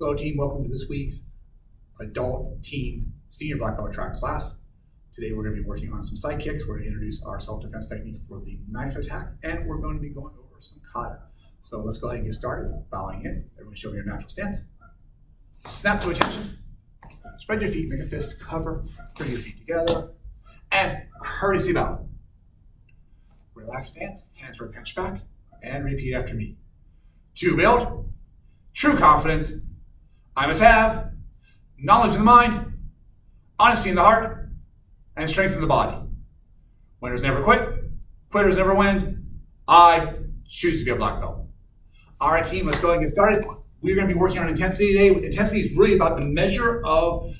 Hello team, welcome to this week's Adult Teen Senior Black Belt Track class. Today we're going to be working on some side kicks. We're going to introduce our self-defense technique for the knife attack, and we're going to be going over some kata. So let's go ahead and get started with bowing in. Everyone show me your natural stance. Snap to attention. Spread your feet, make a fist, cover, bring your feet together, and courtesy bow. Relaxed stance, hands right pinch back, and repeat after me. To build true confidence, I must have knowledge in the mind, honesty in the heart, and strength in the body. Winners never quit, quitters never win. I choose to be a black belt. All right, team, let's go ahead and get started. We're going to be working on intensity today. Intensity is really about the measure of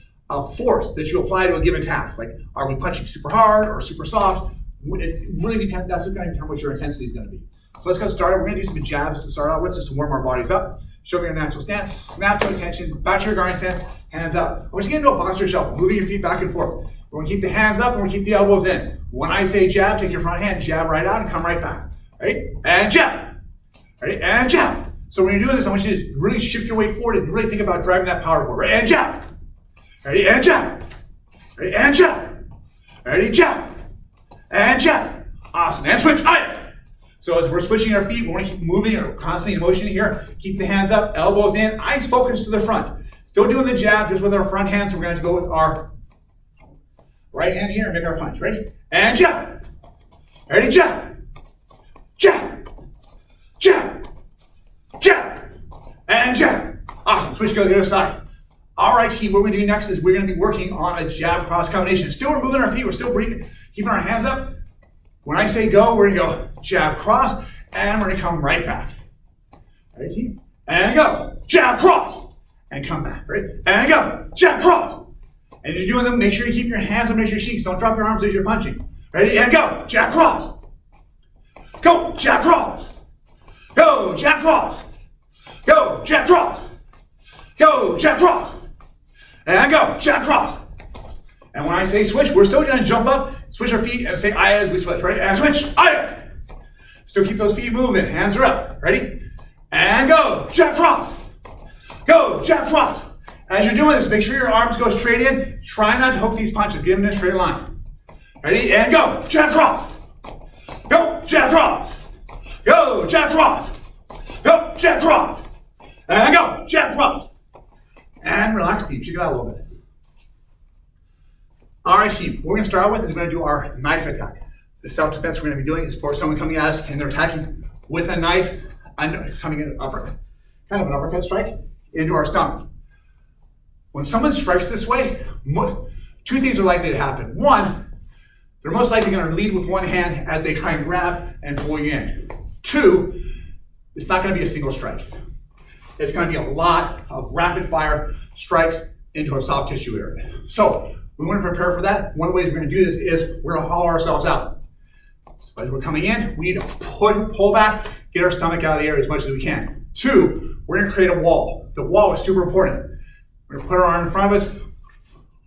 force that you apply to a given task. Like, are we punching super hard or super soft? It really depends. That's going to determine what your intensity is going to be. So let's get started. We're going to do some jabs to start out with, just to warm our bodies up. Show me your natural stance. Snap to attention. Back to your guarding stance. Hands up. I want you to get into a posture shuffle, moving your feet back and forth. We're going to keep the hands up and we're going to keep the elbows in. When I say jab, take your front hand, jab right out, and come right back. Ready? And jab. Ready? And jab. So when you're doing this, I want you to really shift your weight forward and really think about driving that power forward. Ready? And jab. Ready? And jab. Ready? And jab. Ready? Jab. And jab. Awesome. And switch. Aye. So as we're switching our feet, we want to keep moving or constantly in motion here. Keep the hands up, elbows in, eyes focused to the front. Still doing the jab, just with our front hand. So we're going to go with our right hand here and make our punch. Ready? And jab. Ready? Jab. Jab. Jab. Jab. And jab. Awesome. Switch, go to the other side. All right, team, what we're going to do next is we're going to be working on a jab cross combination. Still, we're moving our feet. We're still breathing, keeping our hands up. When I say go, we're going to go jab cross, and we're going to come right back. Ready, team? And go. Jab cross. And come back. Ready? And go. Jab cross. And as you're doing them, make sure you keep your hands up next to your cheeks. Don't drop your arms as you're punching. Ready? And go. Jab cross. Go. Jab cross. Go. Jab cross. Go. Jab cross. Go. Jab cross. And go. Jab cross. And when I say switch, we're still going to jump up, switch our feet, and say aye as we switch. Ready? And switch. Aye. Still keep those feet moving. Hands are up. Ready? And go. Jab cross. Go. Jab cross. As you're doing this, make sure your arms go straight in. Try not to hook these punches. Get them in a straight line. Ready? And go. Jab cross. Go. Jab cross. Go. Jab cross. Go. Jab cross. And go. Jab cross. And relax, team. Shake it out a little bit. All right, team. What we're going to start with is we're going to do our knife attack. The self-defense we're going to be doing is for someone coming at us and they're attacking with a knife and coming in an uppercut, kind of an uppercut strike into our stomach. When someone strikes this way, two things are likely to happen. One, they're most likely going to lead with one hand as they try and grab and pull you in. Two, it's not going to be a single strike. It's going to be a lot of rapid fire strikes into a soft tissue area. So we want to prepare for that. One of the ways we're going to do this is we're going to hollow ourselves out. So as we're coming in, we need to pull back, get our stomach out of the air as much as we can. Two, we're going to create a wall. The wall is super important. We're going to put our arm in front of us,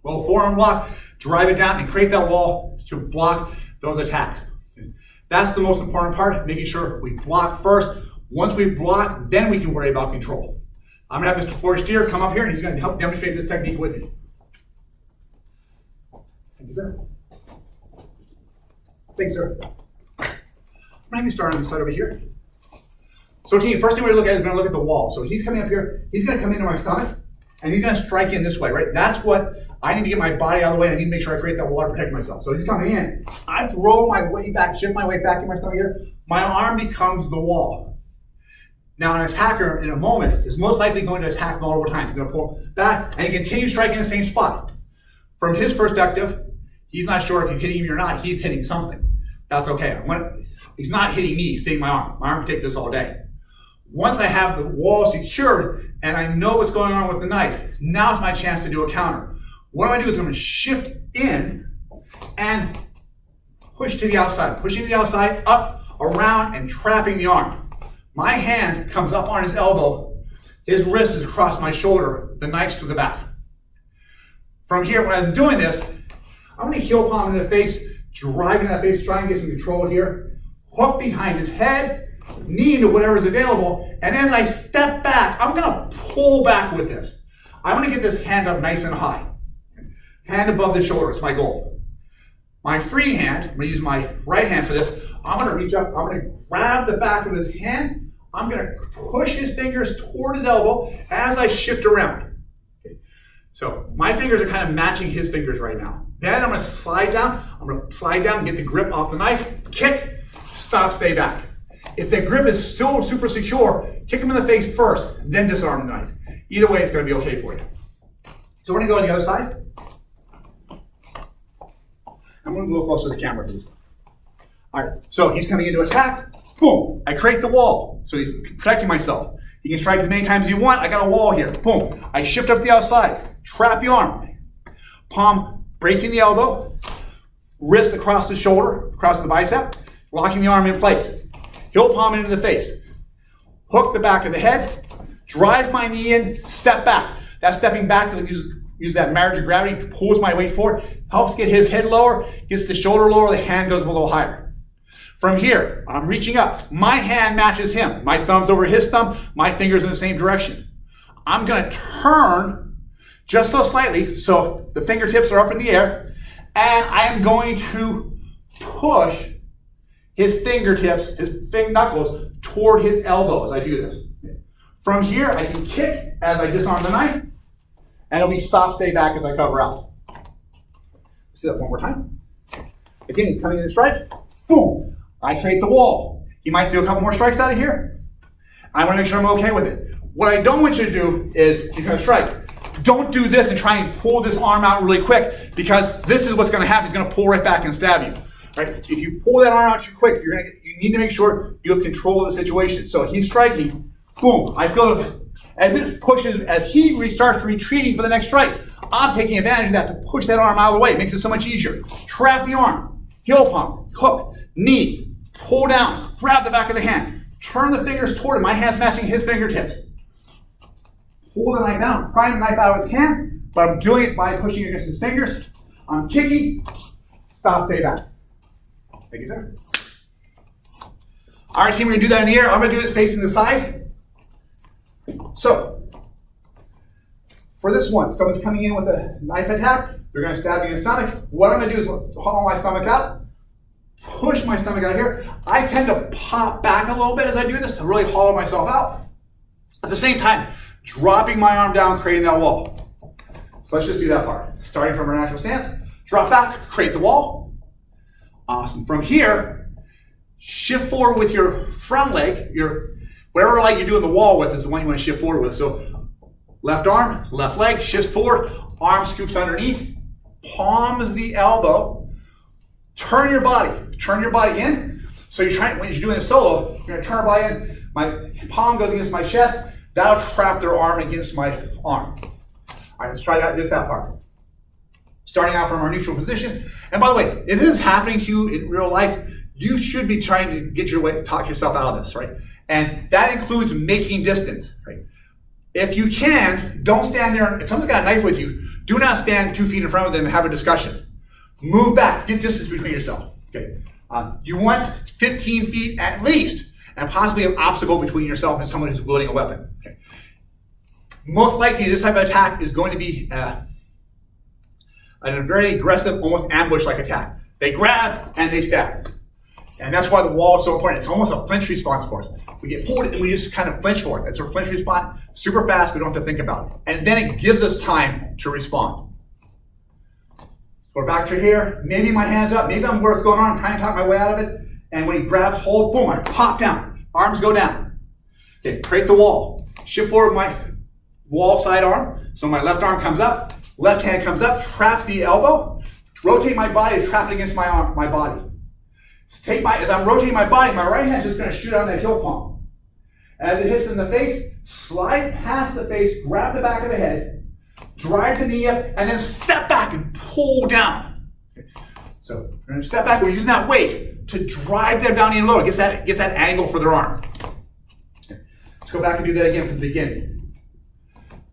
little forearm block, drive it down, and create that wall to block those attacks. That's the most important part, making sure we block first. Once we block, then we can worry about control. I'm going to have Mr. Forestier come up here, and he's going to help demonstrate this technique with you. Thank you, sir. Thank you, sir. I'm going to start on this side over here. So team, first thing we're going to look at is we're going to look at the wall. So he's coming up here, he's going to come into my stomach, and he's going to strike in this way, right? That's what I need to get my body out of the way. I need to make sure I create that wall to protect myself. So he's coming in. I throw my weight back, shift my weight back in my stomach here. My arm becomes the wall. Now an attacker in a moment is most likely going to attack multiple times. He's going to pull back and he continues striking in the same spot. From his perspective, he's not sure if he's hitting me or not. He's hitting something. That's okay. He's not hitting me, he's hitting my arm. My arm can take this all day. Once I have the wall secured and I know what's going on with the knife, now's my chance to do a counter. What I'm going to do is I'm going to shift in and push to the outside. Pushing to the outside, up, around, and trapping the arm. My hand comes up on his elbow. His wrist is across my shoulder. The knife's to the back. From here, when I'm doing this, I'm going to heel palm in the face, driving that face, trying to get some control here. Hook behind his head, knee into whatever's available, and as I step back, I'm gonna pull back with this. I wanna get this hand up nice and high. Hand above the shoulder, it's my goal. My free hand, I'm gonna use my right hand for this, I'm gonna reach up, I'm gonna grab the back of his hand, I'm gonna push his fingers toward his elbow as I shift around. Okay. So my fingers are kind of matching his fingers right now. Then I'm gonna slide down, get the grip off the knife, kick, stop, stay back. If the grip is still super secure, kick him in the face first, then disarm the knife. Either way, it's gonna be okay for you. So we're gonna go on the other side. I'm gonna go a little closer to the camera, please. All right, so he's coming into attack. Boom, I create the wall. So he's protecting myself. You can strike as many times as you want. I got a wall here. Boom, I shift up to the outside, trap the arm. Palm bracing the elbow, wrist across the shoulder, across the bicep, locking the arm in place. Heel palm into the face. Hook the back of the head, drive my knee in, step back. That stepping back, use that marriage of gravity, pulls my weight forward, helps get his head lower, gets the shoulder lower, the hand goes a little higher. From here, I'm reaching up. My hand matches him. My thumb's over his thumb, my finger's in the same direction. I'm gonna turn just so slightly, so the fingertips are up in the air, and I am going to push his fingertips, his knuckles, toward his elbow as I do this. From here, I can kick as I disarm the knife, and it'll be stop, stay back as I cover out. Let's do that one more time. Again, he's coming in and strike. Boom. I create the wall. He might do a couple more strikes out of here. I want to make sure I'm okay with it. What I don't want you to do is, he's going to strike. Don't do this and try and pull this arm out really quick, because this is what's going to happen. He's going to pull right back and stab you. Right? If you pull that arm out too quick, you need to make sure you have control of the situation. So he's striking. Boom. I feel it as it pushes, as he starts retreating for the next strike. I'm taking advantage of that to push that arm out of the way. It makes it so much easier. Trap the arm. Heel palm. Hook. Knee. Pull down, grab the back of the hand, turn the fingers toward him, my hand's matching his fingertips. Pull the knife down, prying the knife out of his hand, but I'm doing it by pushing against his fingers. I'm kicking, stop, stay back. Thank you, sir. All right, team, we're gonna do that in the air. I'm gonna do this facing the side. So, for this one, someone's coming in with a knife attack, they're gonna stab me in the stomach. What I'm gonna do is hollow my stomach out, push my stomach out here. I tend to pop back a little bit as I do this to really hollow myself out. At the same time, dropping my arm down, creating that wall. So let's just do that part. Starting from our natural stance, drop back, create the wall. Awesome. From here, shift forward with your front leg, whatever leg you're doing the wall with is the one you want to shift forward with. So left arm, left leg, shifts forward, arm scoops underneath, palms the elbow, turn your body in. So you're trying, when you're doing this solo, you're gonna turn your body in, my palm goes against my chest, that'll trap their arm against my arm. All right, let's try that, just that part. Starting out from our neutral position. And by the way, if this is happening to you in real life, you should be trying to get your way to talk yourself out of this, right? And that includes making distance, right? If you can, don't stand there. If someone's got a knife with you, do not stand 2 feet in front of them and have a discussion. Move back, get distance between yourself. Okay. You want 15 feet at least, and possibly an obstacle between yourself and someone who's wielding a weapon. Okay. Most likely, this type of attack is going to be a very aggressive, almost ambush-like attack. They grab and they stab. And that's why the wall is so important. It's almost a flinch response for us. We get pulled and we just kind of flinch for it. It's a flinch response, super fast, we don't have to think about it. And then it gives us time to respond. So we're back to here. Maybe my hand's up. Maybe I'm aware what's going on. I'm trying to talk my way out of it. And when he grabs hold, boom, I pop down. Arms go down. Okay, create the wall. Shift forward my wall side arm. So my left arm comes up. Left hand comes up, traps the elbow. Rotate my body, trap it against my body. As I'm rotating my body, my right hand's just going to shoot on that heel palm. As it hits in the face, slide past the face, grab the back of the head, drive the knee up, and then step back and pull down. Okay. So we're going to step back. We're using that weight to drive them down in low. It gets that angle for their arm. Okay. Let's go back and do that again from the beginning.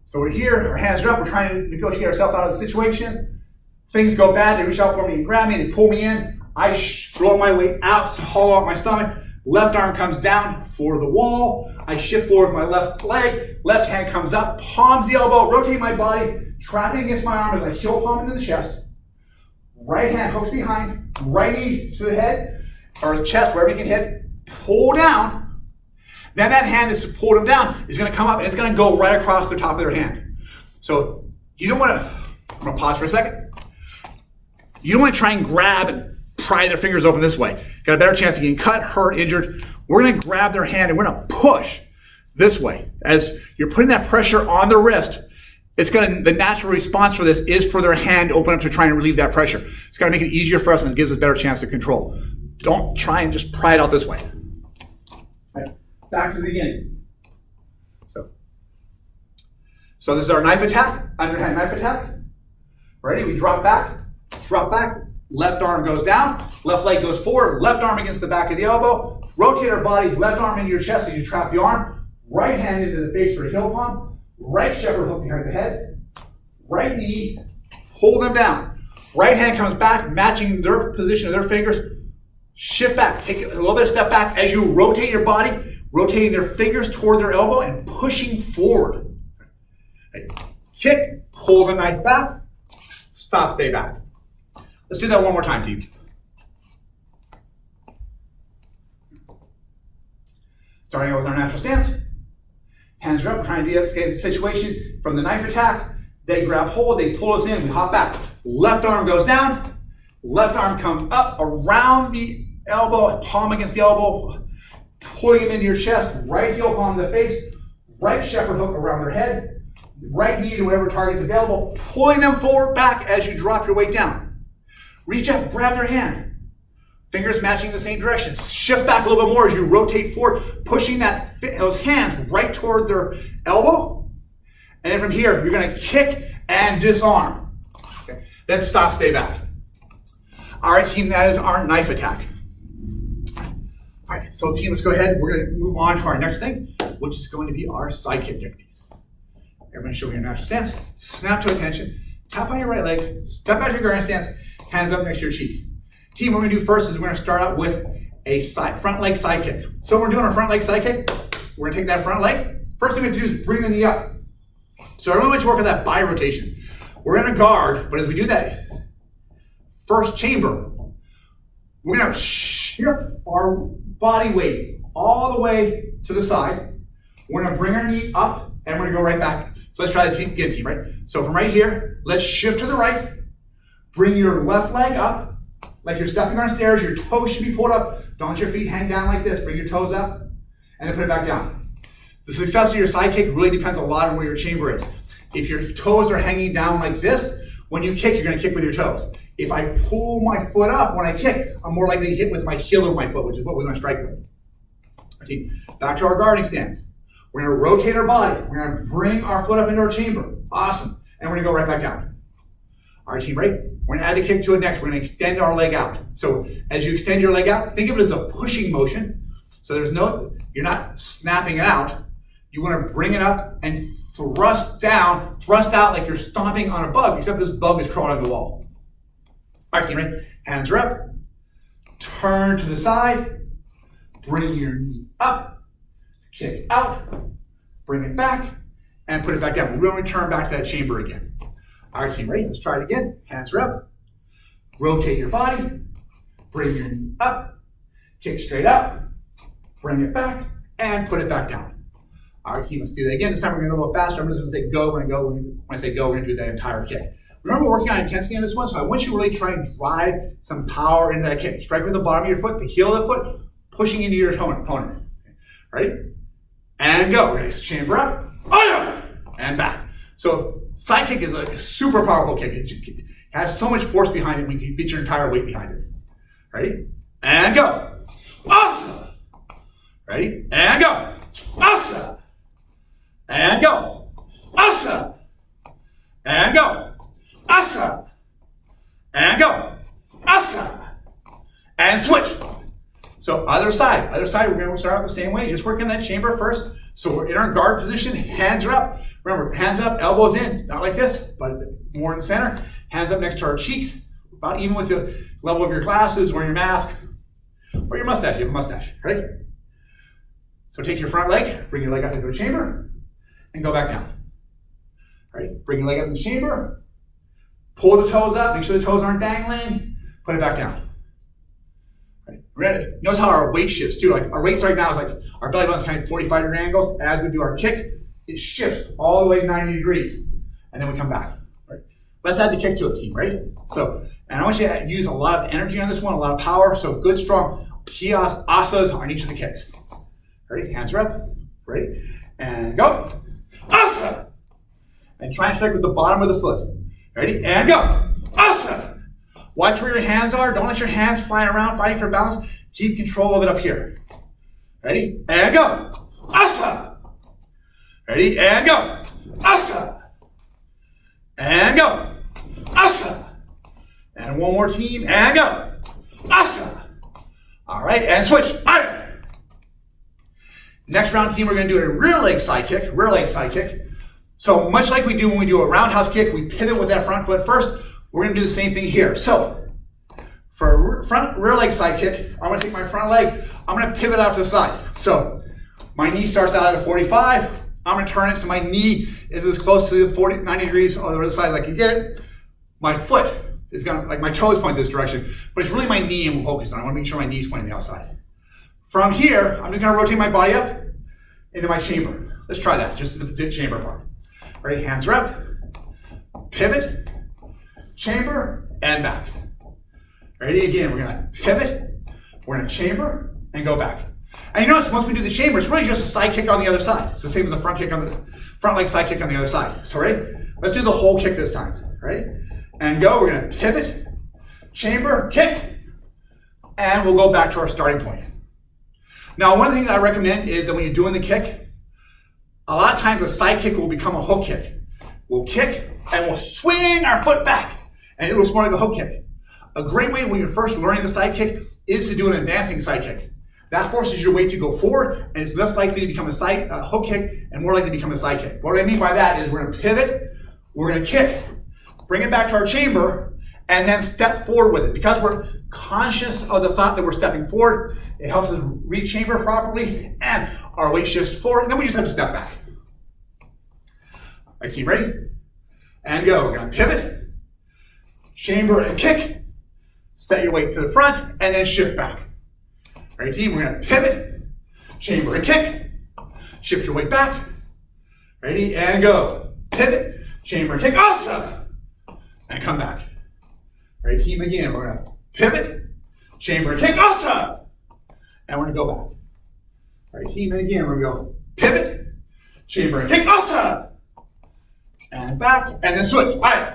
So we're here, our hands are up, we're trying to negotiate ourselves out of the situation. Things go bad, they reach out for me and grab me, they pull me in. I throw my weight out to hollow out my stomach, Left arm comes down for the wall. I shift forward with my left leg. Left hand comes up, palms the elbow, rotate my body, trapping against my arm as I heel palm into the chest. Right hand hooks behind, right knee to the head, or chest, wherever you can hit. Pull down. Then that hand is to pull them down. It's going to come up and it's going to go right across the top of their hand. So you don't want to, I'm going to pause for a second. You don't want to try and grab and pry their fingers open this way. Got a better chance of getting cut, hurt, injured. We're going to grab their hand and we're going to push this way. As you're putting that pressure on the wrist, the natural response for this is for their hand to open up to try and relieve that pressure. It's going to make it easier for us and it gives us a better chance of control. Don't try and just pry it out this way. Right. Back to the beginning. So this is our knife attack, underhand knife attack. Ready? We drop back, left arm goes down, left leg goes forward, left arm against the back of the elbow, rotate our body, left arm into your chest as you trap the arm, right hand into the face for a heel palm, right shepherd hook behind the head, right knee, pull them down. Right hand comes back, matching their position of their fingers, shift back, take a little bit of step back as you rotate your body, rotating their fingers toward their elbow and pushing forward. Right. Kick, pull the knife back, stop, stay back. Let's do that one more time, team. Starting out with our natural stance. Hands are up, trying to de-escalate the situation from the knife attack. They grab hold, they pull us in, we hop back. Left arm goes down, left arm comes up around the elbow, palm against the elbow, pulling them into your chest, right heel palm to the face, right shepherd hook around their head, right knee to whatever target's available, pulling them forward back as you drop your weight down. Reach up, grab their hand. Fingers matching the same direction. Shift back a little bit more as you rotate forward, pushing those hands right toward their elbow. And then from here, you're going to kick and disarm. Okay. Then stop, stay back. All right, team, that is our knife attack. All right, so team, let's go ahead. We're going to move on to our next thing, which is going to be our side kick techniques. Everyone show me your natural stance. Snap to attention. Tap on your right leg. Step back to your guard stance. Hands up next to your cheek. Team, what we're going to do first is we're going to start out with a front leg side kick. So when we're doing our front leg side kick, we're going to take that front leg. First thing we're going to do is bring the knee up. So I really want you to work on that bi-rotation. We're in a guard, but as we do that first chamber, we're going to shift our body weight all the way to the side. We're going to bring our knee up and we're going to go right back. So let's try that again, team, right? So from right here, let's shift to the right. Bring your left leg up like you're stepping on stairs. Your toes should be pulled up. Don't let your feet hang down like this. Bring your toes up and then put it back down. The success of your side kick really depends a lot on where your chamber is. If your toes are hanging down like this, when you kick, you're going to kick with your toes. If I pull my foot up when I kick, I'm more likely to hit with my heel of my foot, which is what we're going to strike with. Okay, back to our guarding stance. We're going to rotate our body. We're going to bring our foot up into our chamber. Awesome. And we're going to go right back down. All right, team, right? We're going to add the kick to it next. We're going to extend our leg out. So as you extend your leg out, think of it as a pushing motion. So you're not snapping it out. You want to bring it up and thrust out like you're stomping on a bug, except this bug is crawling on the wall. All right, team, right? Hands are up. Turn to the side. Bring your knee up. Kick out. Bring it back. And put it back down. We want to return back to that chamber again. All right, team, ready? Let's try it again. Hands are up. Rotate your body. Bring your knee up. Kick straight up. Bring it back. And put it back down. All right, team, let's do that again. This time we're going to go a little faster. I'm just going to say go. When I say go, we're going to do that entire kick. Remember, we're working on intensity on this one, so I want you to really try and drive some power into that kick. Strike with the bottom of your foot, the heel of the foot, pushing into your opponent. Ready? And go. We're going to chamber up. And back. So side kick is a super powerful kick. It has so much force behind it when you get your entire weight behind it. Ready? And go. Awesome. Ready? And go. Awesome. And go. Awesome. And go. Awesome. And go. Awesome. And switch. So other side, we're going to start out the same way. Just work in that chamber first. So we're in our guard position, hands are up. Remember, hands up, elbows in, not like this, but more in the center. Hands up next to our cheeks, about even with the level of your glasses or your mask. or your mustache. You have a mustache, right? So take your front leg, bring your leg up into a chamber, and go back down. All right, bring your leg up in the chamber, pull the toes up, make sure the toes aren't dangling, put it back down. Right. Ready? Notice how our weight shifts too. Like our weights right now is like our belly button's kind of 45-degree angles. As we do our kick, it shifts all the way 90 degrees, and then we come back. Right. Let's add the kick to a team, right? So, and I want you to use a lot of energy on this one, a lot of power. So good, strong asas on each of the kicks. Ready? Hands are up. Ready? And go. Asa. And try and strike with the bottom of the foot. Ready? And go. Asa. Watch where your hands are. Don't let your hands fly around fighting for balance. Keep control of it up here. Ready? And go. Asa. Ready? And go. Asa. And go. Asa. And one more team. And go. Asa. All right. And switch. Aya. Next round team, we're going to do a rear leg side kick. Rear leg side kick. So much like we do when we do a roundhouse kick, we pivot with that front foot first. We're going to do the same thing here. So for a rear leg side kick, I'm going to take my front leg. I'm going to pivot out to the side. So my knee starts out at a 45. I'm going to turn it so my knee is as close to the 90 degrees on the other side as I can get it. My foot is going to, like my toes point this direction, but it's really my knee I'm focused on. I want to make sure my knee is pointing the outside. From here, I'm just going to rotate my body up into my chamber. Let's try that, just the chamber part. Ready? Hands are up. Pivot, chamber, and back. Ready? Again, we're going to pivot, we're going to chamber, and go back. And you notice once we do the chamber, it's really just a side kick on the other side. It's the same as a front kick on the front leg side kick on the other side. So ready? Let's do the whole kick this time. Ready? And go. We're going to pivot, chamber, kick, and we'll go back to our starting point. Now, one of the things I recommend is that when you're doing the kick, a lot of times a side kick will become a hook kick. We'll kick and we'll swing our foot back, and it looks more like a hook kick. A great way when you're first learning the side kick is to do an advancing side kick. That forces your weight to go forward, and it's less likely to become a hook kick and more likely to become a side kick. What I mean by that is we're going to pivot, we're going to kick, bring it back to our chamber, and then step forward with it. Because we're conscious of the thought that we're stepping forward, it helps us reach chamber properly, and our weight shifts forward, and then we just have to step back. All right, team, ready? And go. We're going to pivot, chamber, and kick. Set your weight to the front, and then shift back. All right, team, we're going to pivot, chamber, and kick. Shift your weight back. Ready? And go. Pivot, chamber, and kick. Awesome! And come back. All right, team, again, we're going to pivot, chamber, and kick. Awesome! And we're going to go back. All right, team, and again, we're going to go pivot, chamber, and kick. Awesome! And back, and then switch. All right.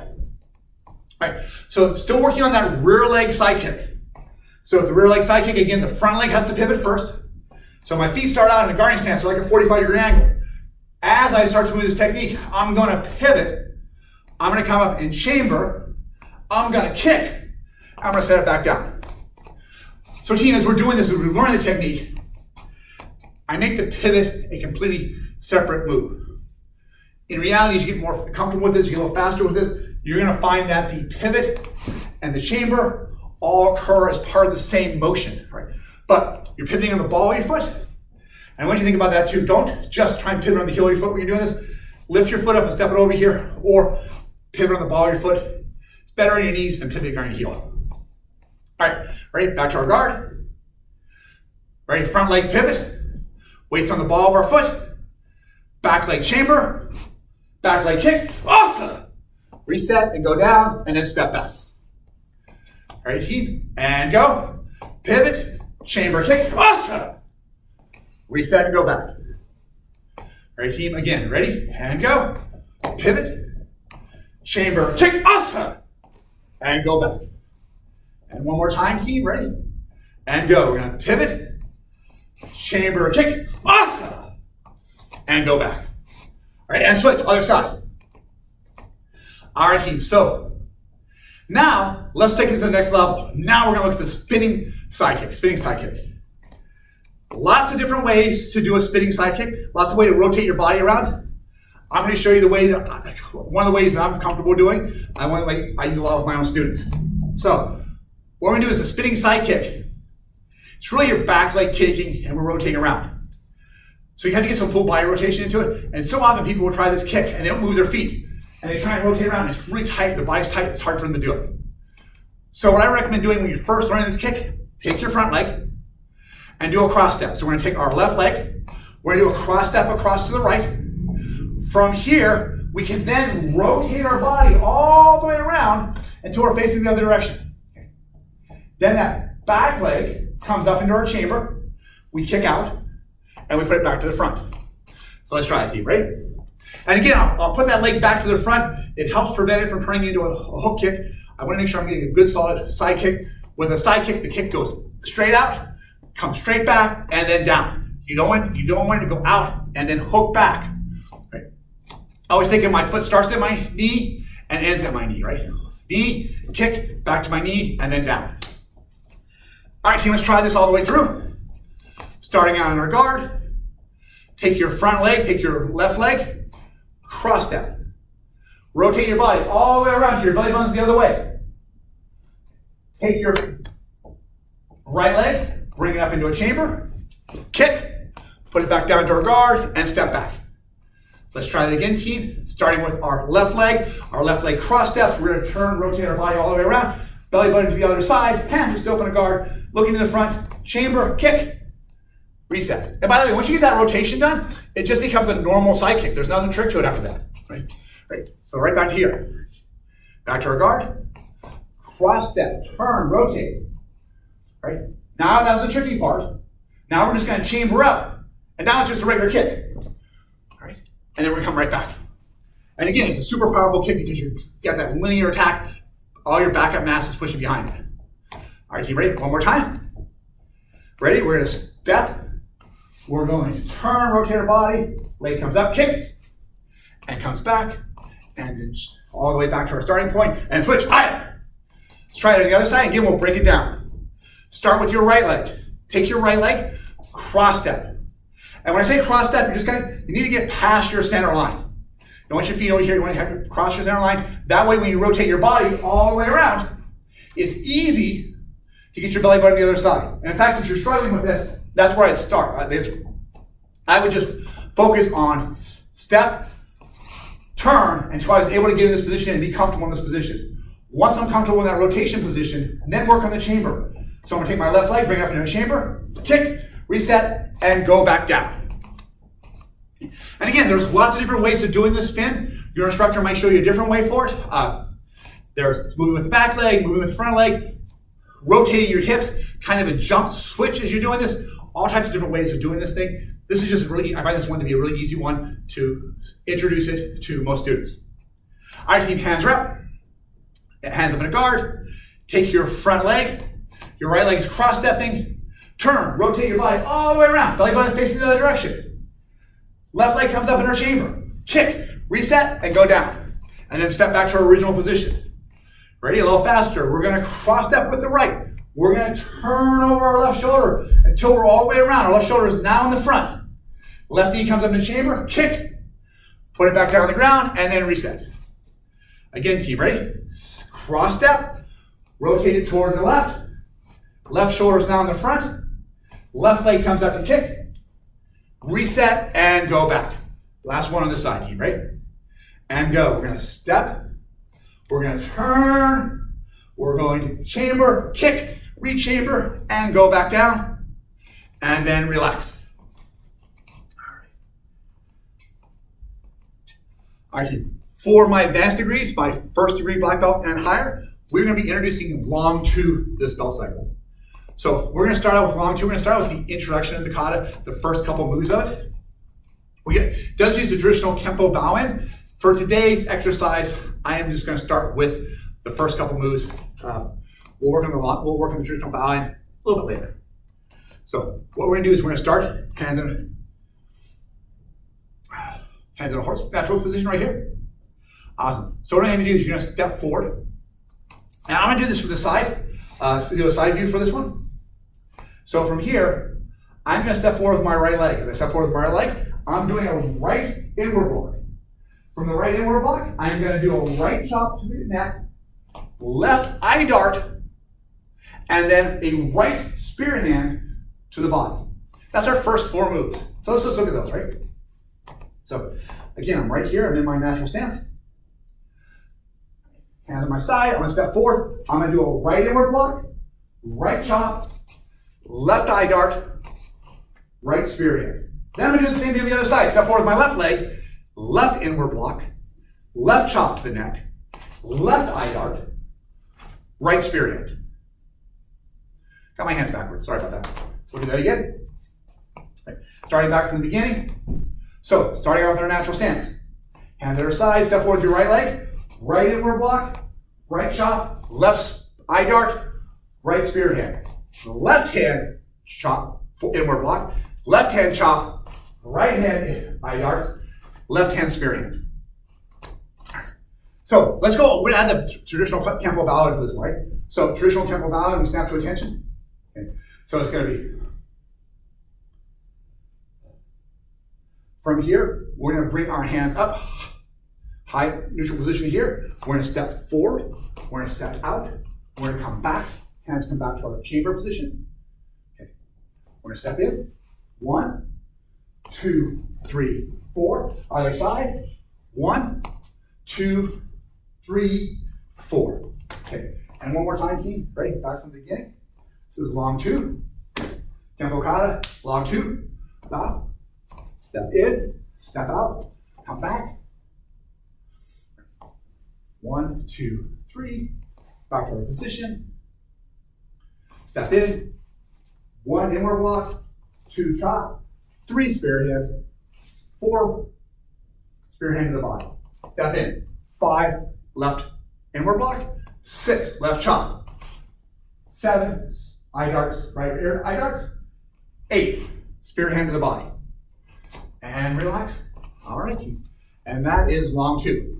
All right, so still working on that rear leg side kick. So with the rear leg side kick, again, the front leg has to pivot first. So my feet start out in a guarding stance, so like a 45-degree angle. As I start to move this technique, I'm going to pivot. I'm going to come up in chamber. I'm going to kick. I'm going to set it back down. So team, as we're doing this, as we learn the technique, I make the pivot a completely separate move. In reality, as you get more comfortable with this, you get a little faster with this, you're going to find that the pivot and the chamber all occur as part of the same motion, right? But you're pivoting on the ball of your foot. And when you think about that too, don't just try and pivot on the heel of your foot when you're doing this. Lift your foot up and step it over here, or pivot on the ball of your foot. It's better on your knees than pivoting on your heel. All right, ready? Back to our guard. Ready? Front leg pivot. Weights on the ball of our foot. Back leg chamber. Back leg kick. Awesome! Reset and go down, and then step back. All right, team, and go. Pivot, chamber, kick. Awesome! Reset and go back. All right, team, again, ready? And go. Pivot, chamber, kick. Awesome! And go back. And one more time, team, ready? And go. We're going to pivot, chamber, kick. Awesome! And go back. All right, and switch, other side. All right, team, so now let's take it to the next level. Now we're going to look at the spinning side kick, Lots of different ways to do a spinning side kick, lots of ways to rotate your body around. I'm going to show you the way that, one of the ways that I'm comfortable doing. I use a lot with my own students. So what we're going to do is a spinning side kick It's really your back leg kicking and we're rotating around. So you have to get some full body rotation into it. And so often people will try this kick and they don't move their feet. And they try and rotate around and it's really tight, their body's tight, it's hard for them to do it. So what I recommend doing when you're first learning this kick, take your front leg and do a cross step. So we're gonna take our left leg, we're gonna do a cross step across to the right. From here, we can then rotate our body all the way around until we're facing the other direction. Okay. Then that back leg comes up into our chamber, we kick out, and we put it back to the front. So let's try it, team, right? And again, I'll put that leg back to the front. It helps prevent it from turning into a hook kick. I want to make sure I'm getting a good solid side kick. With a side kick, the kick goes straight out, comes straight back, and then down. You don't want it to go out and then hook back. Right? I always think my foot starts at my knee and ends at my knee, right? Knee, kick, back to my knee, and then down. All right, team, let's try this all the way through. Starting out on our guard, take your front leg, take your left leg, cross step. Rotate your body all the way around to your belly button's the other way. Take your right leg, bring it up into a chamber, kick, put it back down to our guard, and step back. Let's try that again, team. Starting with our left leg cross steps. We're gonna turn, rotate our body all the way around, belly button to the other side, hands just open a guard, looking to the front, chamber, kick, reset. And by the way, once you get that rotation done, it just becomes a normal side kick. There's nothing trick to it after that, right? Right. So right back to here. Back to our guard. Cross step, turn, rotate. Right? Now that's the tricky part. Now we're just going to chamber up. And now it's just a regular kick. Right? And then we're going to come right back. And again, it's a super powerful kick because you've got that linear attack. All your backup mass is pushing behind it. All right, team, ready? One more time. Ready? We're going to step. We're going to turn, rotate our body. Leg comes up, kicks, and comes back. And then all the way back to our starting point, and switch, higher. Let's try it on the other side, again, we'll break it down. Start with your right leg. Take your right leg, cross step. And when I say cross step, you need to get past your center line. You want your feet over here, you want to have your cross your center line. That way when you rotate your body all the way around, it's easy to get your belly button to the other side. And in fact, if you're struggling with this, that's where I'd start. I would just focus on step, turn until I was able to get in this position and be comfortable in this position. Once I'm comfortable in that rotation position, then work on the chamber. So I'm gonna take my left leg, bring it up into a chamber, kick, reset, and go back down. And again, there's lots of different ways of doing this spin. Your instructor might show you a different way for it. There's moving with the back leg, moving with the front leg, rotating your hips, kind of a jump switch as you're doing this. All types of different ways of doing this thing. This is just I find this one to be a really easy one to introduce it to most students. All right, team, hands are up. Hands up in a guard. Take your front leg. Your right leg is cross-stepping. Turn, rotate your body all the way around. Belly button facing the other direction. Left leg comes up in our chamber. Kick, reset, and go down. And then step back to our original position. Ready? A little faster. We're going to cross-step with the right. We're going to turn over our left shoulder until we're all the way around. Our left shoulder is now in the front. Left knee comes up in the chamber, kick, put it back down on the ground, and then reset. Again, team, ready? Cross step, rotate it toward the left. Left shoulder is now in the front. Left leg comes up to kick, reset, and go back. Last one on this side, team, right? And go. We're going to step, we're going to turn, we're going to chamber, kick, re-chamber, and go back down, and then relax. All right, for my advanced degrees, my first degree black belt and higher, we're going to be introducing long two this belt cycle. So we're going to start out with long two. We're going to start with the introduction of the kata, the first couple moves of it. It does use the traditional Kempo bow-in. For today's exercise, I am just going to start with the first couple moves. We'll work on the traditional bow-in a little bit later. So what we're going to do is we're going to start hands in a horse natural position right here. Awesome. So what I'm going to do is you're going to step forward. And I'm going to do this from the side. Do a side view for this one. So from here, I'm going to step forward with my right leg. As I step forward with my right leg, I'm doing a right inward block. From the right inward block, I'm going to do a right chop to the neck, left eye dart, and then a right spear hand to the body. That's our first 4 moves. So let's just look at those, right? So again, I'm right here. I'm in my natural stance. Hands on my side. I'm going to step forward. I'm going to do a right inward block, right chop, left eye dart, right spearhead. Then I'm going to do the same thing on the other side. Step forward with my left leg, left inward block, left chop to the neck, left eye dart, right spearhead. Got my hands backwards. Sorry about that. We'll do that again. Right. Starting back from the beginning. So, starting out with our natural stance. Hands at our side, step forward with your right leg, right inward block, right chop, left eye dart, right spearhead. Left hand chop, inward block, left hand chop, right hand eye darts, left hand spearhead. So, let's go. We're going to add the traditional Kempo Ballad to this, right? So, traditional Kempo Ballad, we snap to attention. Okay. So, it's going to be from here, we're going to bring our hands up, high neutral position here. We're going to step forward. We're going to step out. We're going to come back. Hands come back to our chamber position. Okay. We're going to step in. 1, 2, 3, 4. Other side. 1, 2, 3, 4. Okay. And one more time, team. Right. Back from the beginning. This is long 2. Kempo Kata. Long 2. Bow. Step in, step out, come back. 1, 2, 3. Back to our position. Step in. 1 inward block, 2 chop, 3 spearhead, 4 spearhead to the body. Step in. 5 left inward block, 6 left chop, 7 eye darts, right ear eye darts, 8 spearhead to the body. And relax. All right, team. And that is long 2.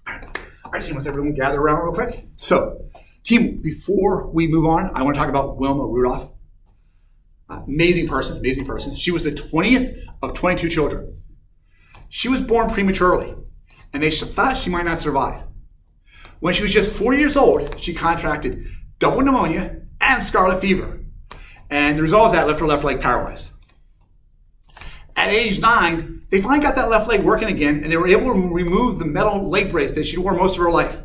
All right, team, let's everyone gather around real quick. So, team, before we move on, I want to talk about Wilma Rudolph. Amazing person, amazing person. She was the 20th of 22 children. She was born prematurely, and they thought she might not survive. When she was just 4 years old, she contracted double pneumonia and scarlet fever. And the result of that left her left leg paralyzed. At age 9, they finally got that left leg working again, and they were able to remove the metal leg brace that she wore most of her life.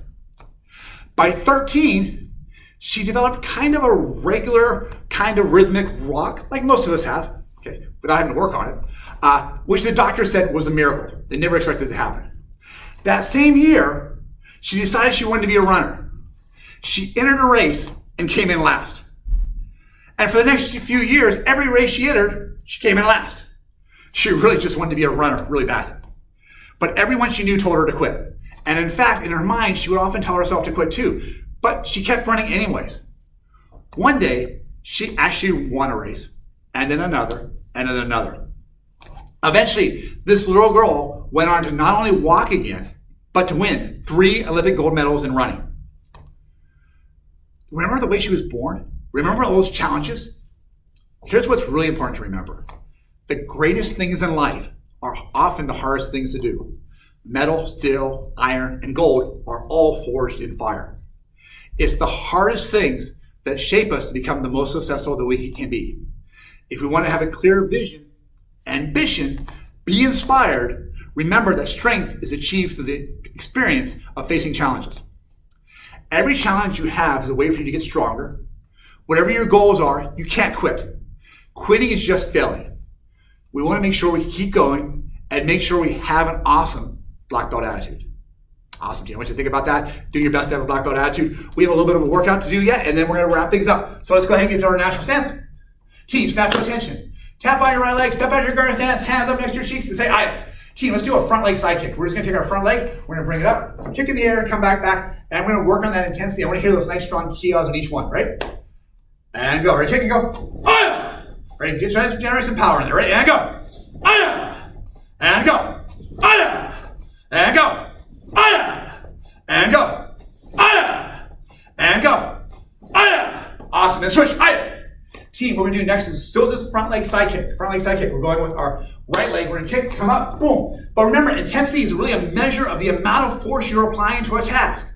By 13, she developed kind of a regular, kind of rhythmic walk, like most of us have, okay, without having to work on it, which the doctor said was a miracle. They never expected it to happen. That same year, she decided she wanted to be a runner. She entered a race and came in last. And for the next few years, every race she entered, she came in last. She really just wanted to be a runner really bad. But everyone she knew told her to quit. And in fact, in her mind, she would often tell herself to quit too. But she kept running anyways. One day, she actually won a race, and then another, and then another. Eventually, this little girl went on to not only walk again, but to win 3 Olympic gold medals in running. Remember the way she was born? Remember all those challenges? Here's what's really important to remember. The greatest things in life are often the hardest things to do. Metal, steel, iron, and gold are all forged in fire. It's the hardest things that shape us to become the most successful that we can be. If we want to have a clear vision, ambition, be inspired, remember that strength is achieved through the experience of facing challenges. Every challenge you have is a way for you to get stronger. Whatever your goals are, you can't quit. Quitting is just failing. We want to make sure we keep going and make sure we have an awesome black belt attitude. Awesome, team. I want you to think about that. Do your best to have a black belt attitude. We have a little bit of a workout to do yet, and then we're going to wrap things up. So let's go ahead and get to our natural stance. Team, snap to attention. Tap on your right leg, step out of your guard stance, hands up next to your cheeks, and say, aye. Team, let's do a front leg side kick. We're just going to take our front leg, we're going to bring it up, kick in the air, and come back, and we're going to work on that intensity. I want to hear those nice, strong kios on each one, right? And go. Ready? Kick and go. Aye. Ready? Generate some power in there. Ready? And go. Aye. And go. Aye. And go. Aye. And go. Aye. And go. Aye. Awesome. And switch. Aye. Team, what we're going to do next is still this front leg side kick. Front leg side kick. We're going with our right leg. We're going to kick, come up, boom. But remember, intensity is really a measure of the amount of force you're applying to a task.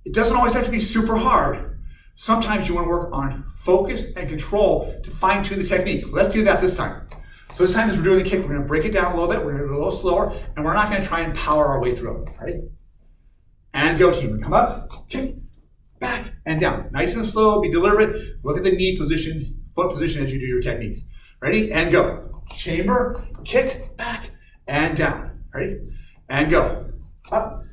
It doesn't always have to be super hard. Sometimes you want to work on focus and control to fine tune the technique. Let's do that this time. So this time as we're doing the kick, we're going to break it down a little bit. We're going to do it a little slower, and we're not going to try and power our way through it. Ready? And go, team. We come up, kick, back, and down. Nice and slow. Be deliberate. Look at the knee position, foot position as you do your techniques. Ready? And go. Chamber, kick, back, and down. Ready? And go. Up.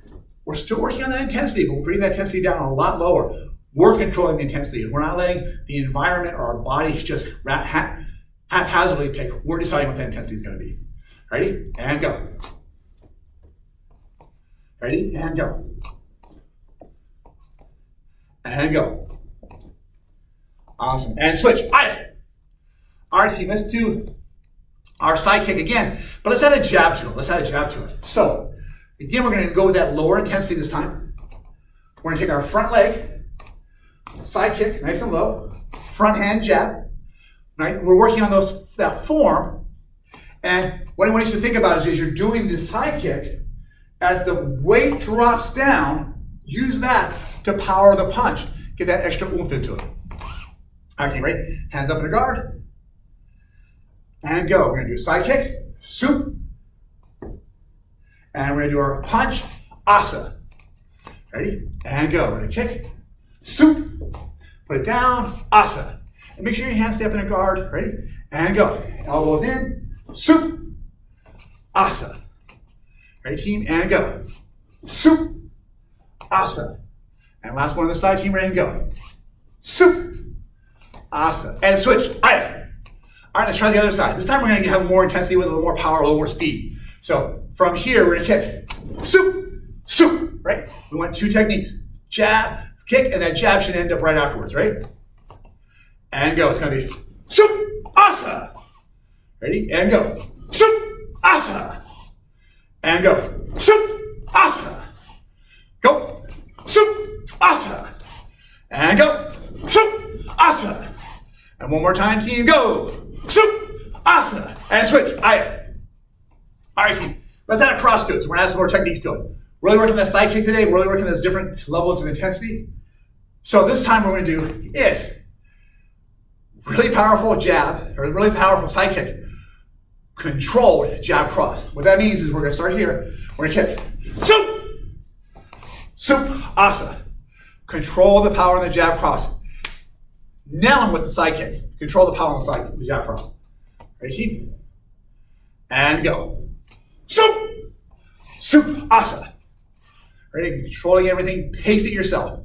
We're still working on that intensity, but we're bringing that intensity down a lot lower. We're controlling the intensity. We're not letting the environment or our bodies just haphazardly pick. We're deciding what that intensity is going to be. Ready? And go. Ready? And go. And go. Awesome. And switch. All right, team, let's do our side kick again, but let's add a jab to it. So, again, we're going to go with that lower intensity this time. We're going to take our front leg, side kick, nice and low, front hand jab. Right? We're working on that form, and what I want you to think about is you're doing the side kick, as the weight drops down, use that to power the punch. Get that extra oomph into it. All right, team, right? Hands up in a guard. And go. We're going to do a side kick, soup. And we're going to do our punch, asa. Ready? And go. We're going to kick, soup. Put it down, asa. And make sure your hands stay up in a guard. Ready? And go. Elbows in, soup, asa. Ready, team? And go. Soup, asa. And last one on the side, team. Ready? And go. Soup, asa. And switch. All right, let's try the other side. This time we're going to have more intensity with a little more power, a little more speed. So from here, we're going to kick. Soup, soup, right? We want two techniques. Jab, kick, and that jab should end up right afterwards, right? And go. It's going to be soup, asa. Ready? And go. Soup, asa. And go. Soup, asa. Go. Soup, asa. And go. Soup, asa. And one more time, team. Go. Soup, asa, and switch. All right, team. Let's add a cross to it. So we're going to add some more techniques to it. Really working that side kick today. We're really working those different levels of intensity. So this time what we're going to do is really powerful jab, or really powerful side kick. Controlled jab cross. What that means is we're going to start here. We're going to kick. Soup, soup, asa. Control the power in the jab cross. Nail him with the side kick. Control the power on the side, the jab cross. Ready, team? And go. Soup! Soup, asa. Ready? Controlling everything. Pace it yourself.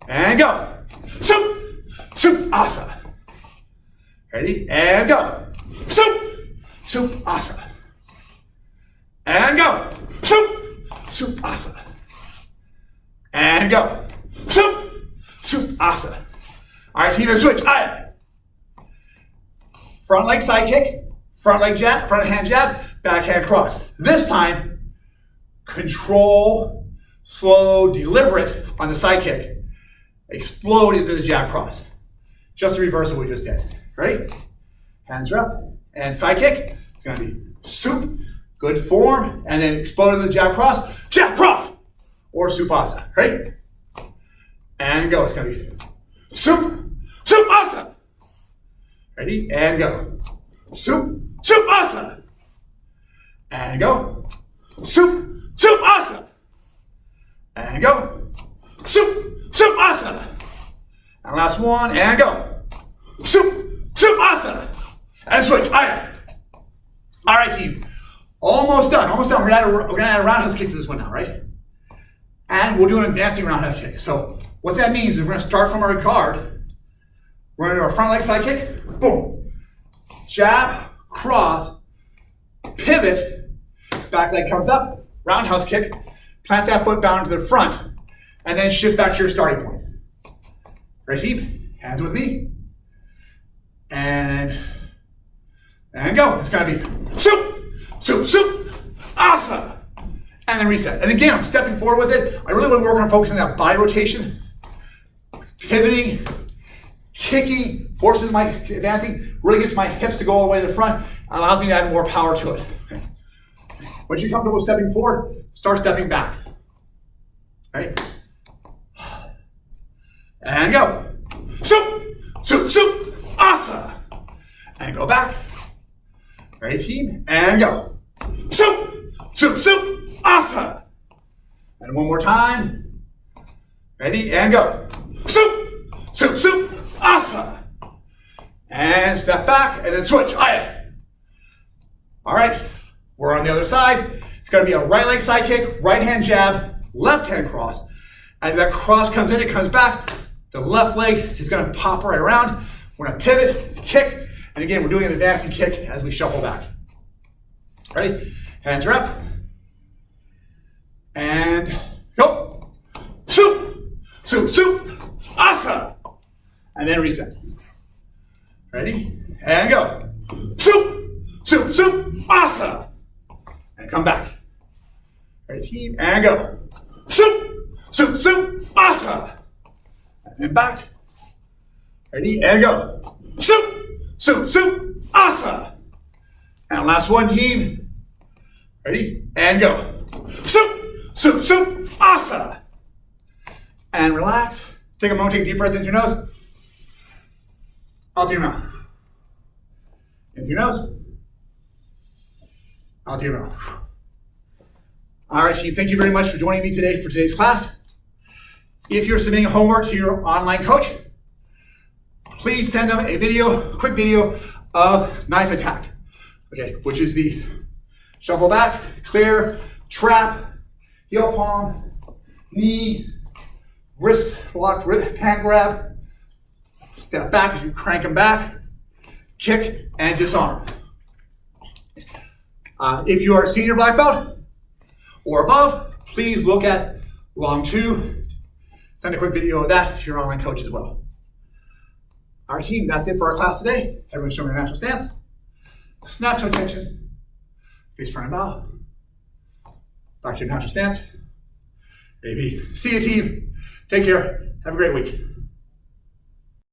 And go. Soup! Soup, asa. Ready? And go. Soup! Soup, asa. And go. Soup! Soup, asa. And go. Soup! Soup, asa. All right, team, and switch. All right. Front leg side kick, front leg jab, front hand jab, back hand cross. This time, control, slow, deliberate on the side kick. Explode into the jab cross. Just the reverse of what we just did. Ready? Hands are up. And side kick. It's going to be soup, good form, and then explode into the jab cross, or soup asa. Ready? And go. It's going to be soup, soup, asa. Ready? And go. Soup, soup, asa. And go. Soup, soup, asa. And go. Soup, soup, asa. And last one, and go. Soup, soup, asa. And switch. All right, team. Almost done. We're going to add a roundhouse kick to this one now, right? And we'll do an advancing roundhouse kick. So what that means is we're going to start from our guard. We're going to do our front leg side kick. Boom. Jab, cross, pivot, back leg comes up, roundhouse kick, plant that foot down to the front, and then shift back to your starting point. Ready, team? Hands with me. And go. It's going to be soup, soup, soup, asa. And then reset. And again, I'm stepping forward with it. I really want to work on focusing on that body rotation, pivoting, kicking, forces my advancing, really gets my hips to go all the way to the front, allows me to add more power to it. Okay. Once you're comfortable stepping forward, start stepping back. Right? And go. soup, asa. And go back. Ready, team? And go. Soup, soup, soup, asa. And one more time. Ready, and go. Soup, soup, soup, asa. And step back, and then switch. Aye. All right, we're on the other side. It's gonna be a right leg side kick, right hand jab, left hand cross. As that cross comes in, it comes back. The left leg is gonna pop right around. We're gonna pivot, kick, and again, we're doing an advancing kick as we shuffle back. Ready? Hands are up. And go. Soup, soup, soup, asa. And then reset. Ready? And go. Soup, soup, soup, asa. And come back. Ready, team? And go. Soup, soup, soup, asa. And then back. Ready? And go. Soup, soup, soup, asa. And last one, team. Ready? And go. Soup, soup, soup, asa. And relax. Take a moment, take a deep breath into your nose. Out through your mouth. In through your nose. Out through your mouth. All right, team, thank you very much for joining me today for today's class. If you're submitting homework to your online coach, please send them a quick video of knife attack, okay, which is the shuffle back, clear, trap, heel palm, knee, wrist lock, hand grab, step back as you crank them back, kick, and disarm. If you are a senior black belt or above, please look at Long 2. Send a quick video of that to your online coach as well. All right, team, that's it for our class today. Everyone show me a natural stance. Snap to attention. Face front and bow. Back to your natural stance. AB. See you, team. Take care. Have a great week.